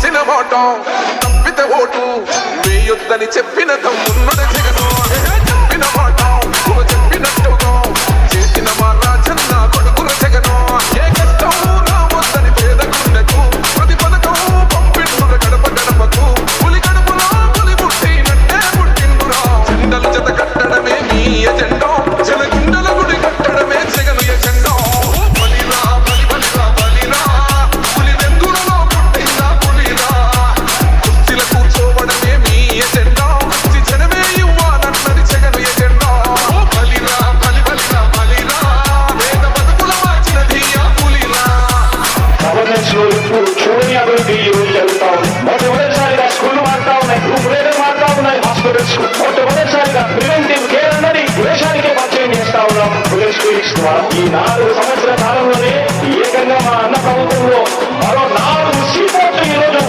ఇచ్చిన మాట తప్పితే ఓటు వేయొద్దని చెప్పిన తమ్మున్నద జగను చెప్పిన మాట చెప్పినట్టుగా చేసిన మా రాజన్న కొడుకుల జగను ఏ కష్టం రావద్దని పేద గుండెకు ప్రతి పథకం పంపిండుర గడప గడపకు పులి గడపలో పులి పుట్టినట్టే పుట్టిండురా జెండలు జత కట్టడమే మీ ఎజెండా జనగుండల గుడి కట్టడమే జగను ఎజెండా బలిరా బలి బలిరా బలిరా పులి వెందులలో పుట్టిందా పులిరా కుర్చీల కూర్చోవడమే మీ ఎజెండా జనమే ఇవ్వాలన్నది జగను ఎజెండా బలిరా బలి బలిరా బలిరా వేద బతుకుల మార్చినది ఆ పులిరా గవర్నెన్స్ లో ఇప్పుడు చూడని అభివృద్ధి ఈ రోజు జరుగుతా ఉంది. మొట్టమొదటిసారిగా స్కూల్ మారుతా ఉన్నాయి, గ్రూప్ రేటర్ మారుతా ఉన్నాయి, హాస్పిటల్స్ మొట్టమొదటిసారిగా ప్రివెంటివ్ కేర్ అన్నది దేశానికే పరిచయం చేస్తా ఉన్నాం. ఈ 4 సంవత్సరాల కాలంలోనే ఏకంగా మా అన్న ప్రభుత్వంలో